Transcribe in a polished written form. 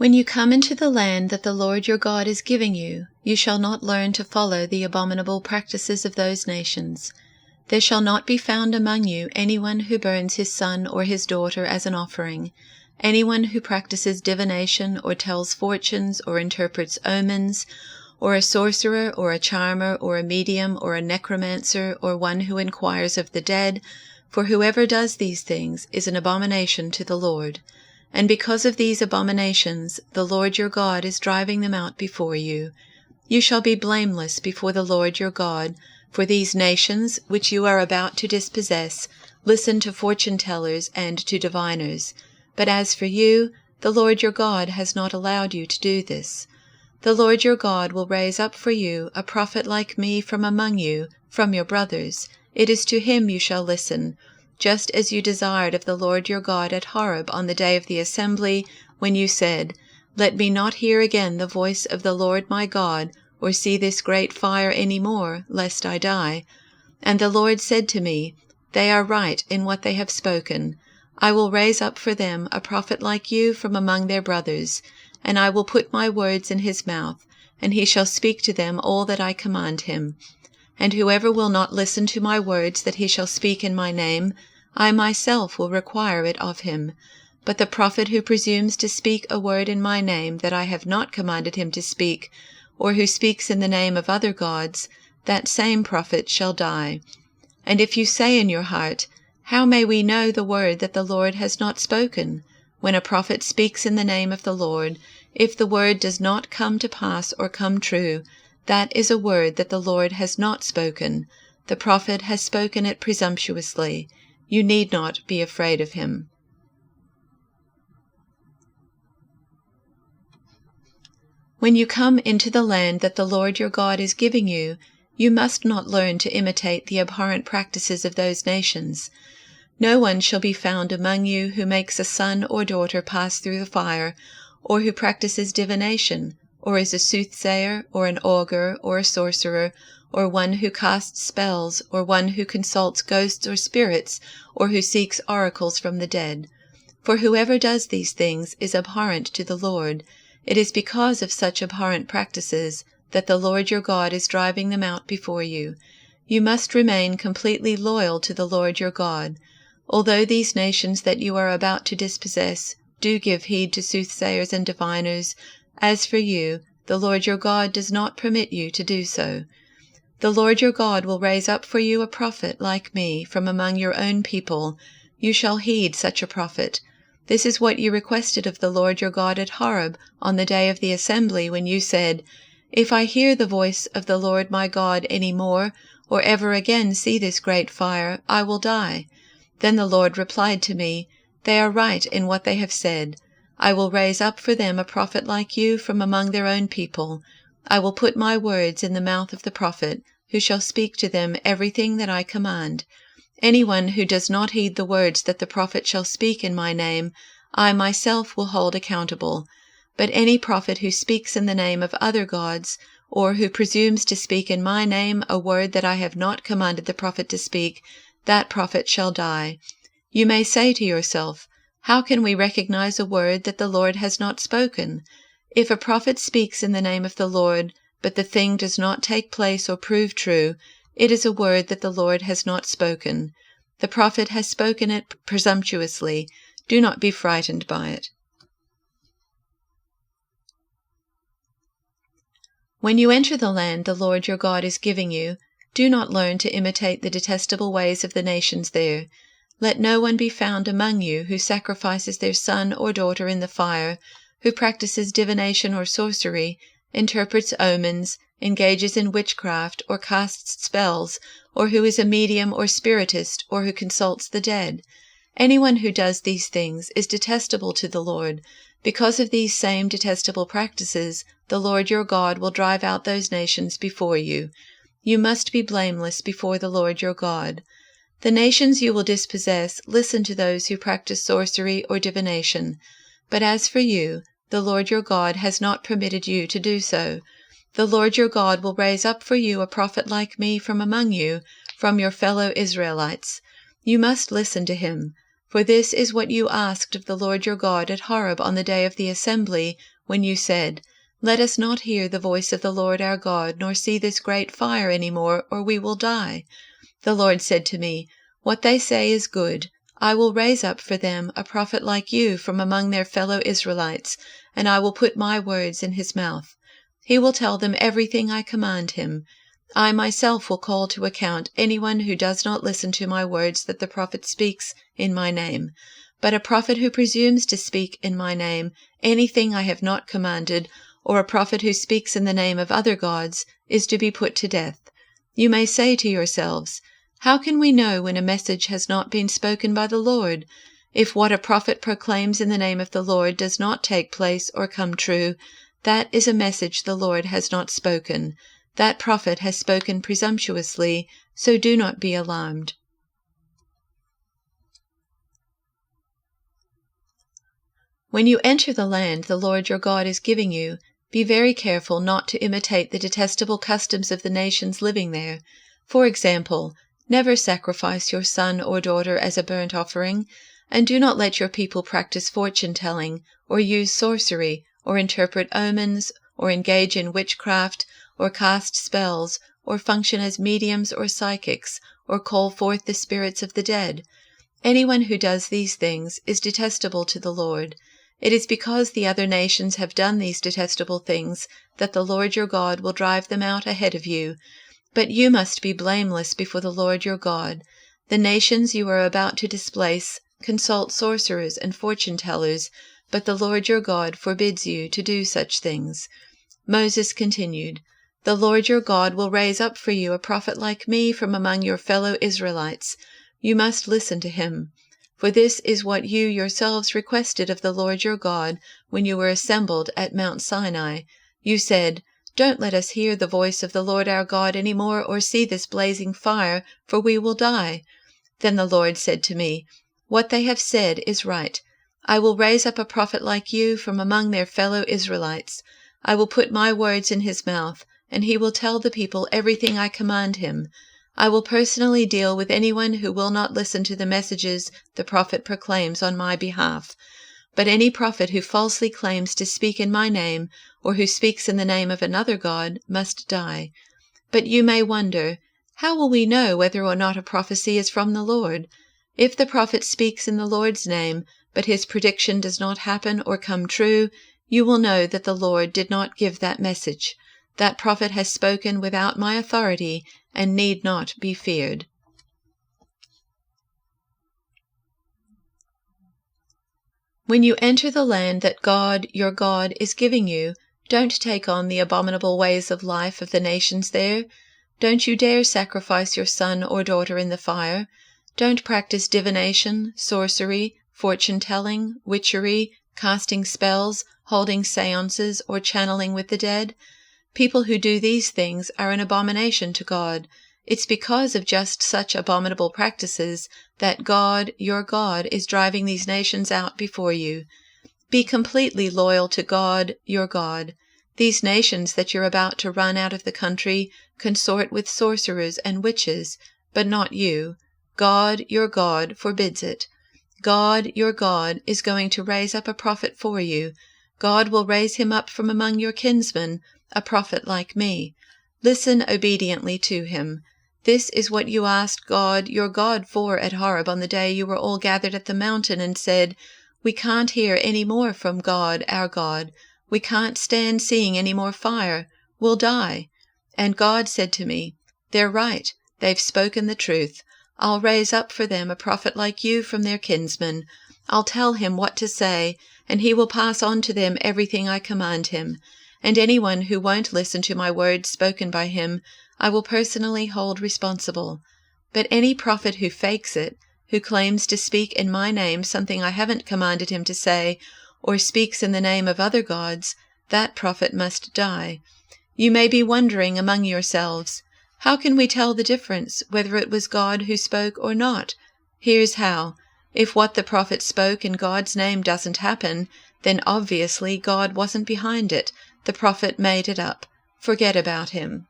When you come into the land that the Lord your God is giving you, you shall not learn to follow the abominable practices of those nations. There shall not be found among you anyone who burns his son or his daughter as an offering, anyone who practices divination or tells fortunes or interprets omens, or a sorcerer or a charmer or a medium or a necromancer or one who inquires of the dead, for whoever does these things is an abomination to the Lord. And because of these abominations, the Lord your God is driving them out before you. You shall be blameless before the Lord your God, for these nations, which you are about to dispossess, listen to fortune-tellers and to diviners. But as for you, the Lord your God has not allowed you to do this. The Lord your God will raise up for you a prophet like me from among you, from your brothers. It is to him you shall listen, just as you desired of the Lord your God at Horeb on the day of the assembly, when you said, Let me not hear again the voice of the Lord my God, or see this great fire any more, lest I die. And the Lord said to me, They are right in what they have spoken. I will raise up for them a prophet like you from among their brothers, and I will put my words in his mouth, and he shall speak to them all that I command him. And whoever will not listen to my words that he shall speak in my name, I myself will require it of him. But the prophet who presumes to speak a word in my name that I have not commanded him to speak, or who speaks in the name of other gods, that same prophet shall die. And if you say in your heart, How may we know the word that the Lord has not spoken? When a prophet speaks in the name of the Lord, if the word does not come to pass or come true, that is a word that the Lord has not spoken. The prophet has spoken it presumptuously. You need not be afraid of him. When you come into the land that the Lord your God is giving you, you must not learn to imitate the abhorrent practices of those nations. No one shall be found among you who makes a son or daughter pass through the fire, or who practices divination, or is a soothsayer, or an augur, or a sorcerer, or one who casts spells, or one who consults ghosts or spirits, or who seeks oracles from the dead. For whoever does these things is abhorrent to the Lord. It is because of such abhorrent practices that the Lord your God is driving them out before you. You must remain completely loyal to the Lord your God. Although these nations that you are about to dispossess do give heed to soothsayers and diviners, as for you, the Lord your God does not permit you to do so. The Lord your God will raise up for you a prophet like me from among your own people. You shall heed such a prophet. This is what you requested of the Lord your God at Horeb on the day of the assembly, when you said, If I hear the voice of the Lord my God any more, or ever again see this great fire, I will die. Then the Lord replied to me, They are right in what they have said. I will raise up for them a prophet like you from among their own people. I will put my words in the mouth of the prophet, who shall speak to them everything that I command. Anyone who does not heed the words that the prophet shall speak in my name, I myself will hold accountable. But any prophet who speaks in the name of other gods, or who presumes to speak in my name a word that I have not commanded the prophet to speak, that prophet shall die. You may say to yourself, How can we recognize a word that the Lord has not spoken? If a prophet speaks in the name of the Lord, but the thing does not take place or prove true, it is a word that the Lord has not spoken. The prophet has spoken it presumptuously. Do not be frightened by it. When you enter the land the Lord your God is giving you, do not learn to imitate the detestable ways of the nations there. Let no one be found among you who sacrifices their son or daughter in the fire, who practices divination or sorcery, interprets omens, engages in witchcraft, or casts spells, or who is a medium or spiritist, or who consults the dead. Anyone who does these things is detestable to the Lord. Because of these same detestable practices, the Lord your God will drive out those nations before you. You must be blameless before the Lord your God. The nations you will dispossess listen to those who practice sorcery or divination. But as for you, the Lord your God has not permitted you to do so. The Lord your God will raise up for you a prophet like me from among you, from your fellow Israelites. You must listen to him. For this is what you asked of the Lord your God at Horeb on the day of the assembly, when you said, Let us not hear the voice of the Lord our God, nor see this great fire any more, or we will die. The Lord said to me, What they say is good. I will raise up for them a prophet like you from among their fellow Israelites, and I will put my words in his mouth. He will tell them everything I command him. I myself will call to account anyone who does not listen to my words that the prophet speaks in my name. But a prophet who presumes to speak in my name anything I have not commanded, or a prophet who speaks in the name of other gods, is to be put to death. You may say to yourselves, How can we know when a message has not been spoken by the Lord? If what a prophet proclaims in the name of the Lord does not take place or come true, that is a message the Lord has not spoken. That prophet has spoken presumptuously, so do not be alarmed. When you enter the land the Lord your God is giving you, be very careful not to imitate the detestable customs of the nations living there. For example, never sacrifice your son or daughter as a burnt offering, and do not let your people practice fortune-telling, or use sorcery, or interpret omens, or engage in witchcraft, or cast spells, or function as mediums or psychics, or call forth the spirits of the dead. Anyone who does these things is detestable to the Lord. It is because the other nations have done these detestable things that the Lord your God will drive them out ahead of you. But you must be blameless before the Lord your God. The nations you are about to displace consult sorcerers and fortune-tellers, but the Lord your God forbids you to do such things. Moses continued, The Lord your God will raise up for you a prophet like me from among your fellow Israelites. You must listen to him. For this is what you yourselves requested of the Lord your God when you were assembled at Mount Sinai. You said, Don't let us hear the voice of the Lord our God any more, or see this blazing fire, for we will die. Then the Lord said to me, What they have said is right. I will raise up a prophet like you from among their fellow Israelites. I will put my words in his mouth, and he will tell the people everything I command him. I will personally deal with anyone who will not listen to the messages the prophet proclaims on my behalf. But any prophet who falsely claims to speak in my name, or who speaks in the name of another god, must die. But you may wonder, how will we know whether or not a prophecy is from the Lord? If the prophet speaks in the Lord's name, but his prediction does not happen or come true, you will know that the Lord did not give that message. That prophet has spoken without my authority, and need not be feared. When you enter the land that God, your God, is giving you, don't take on the abominable ways of life of the nations there. Don't you dare sacrifice your son or daughter in the fire. Don't practice divination, sorcery, fortune-telling, witchery, casting spells, holding seances, or channeling with the dead. People who do these things are an abomination to God. It's because of just such abominable practices that God, your God, is driving these nations out before you. Be completely loyal to God, your God. These nations that you're about to run out of the country consort with sorcerers and witches, but not you. God, your God, forbids it. God, your God, is going to raise up a prophet for you. God will raise him up from among your kinsmen, a prophet like me. Listen obediently to him. This is what you asked God, your God, for at Horeb on the day you were all gathered at the mountain and said, We can't hear any more from God, our God. We can't stand seeing any more fire. We'll die. And God said to me, They're right. They've spoken the truth. I'll raise up for them a prophet like you from their kinsmen. I'll tell him what to say, and he will pass on to them everything I command him. And anyone who won't listen to my words spoken by him, I will personally hold responsible. But any prophet who fakes it, who claims to speak in my name something I haven't commanded him to say, or speaks in the name of other gods, that prophet must die. You may be wondering among yourselves, how can we tell the difference, whether it was God who spoke or not? Here's how. If what the prophet spoke in God's name doesn't happen, then obviously God wasn't behind it. The prophet made it up. Forget about him.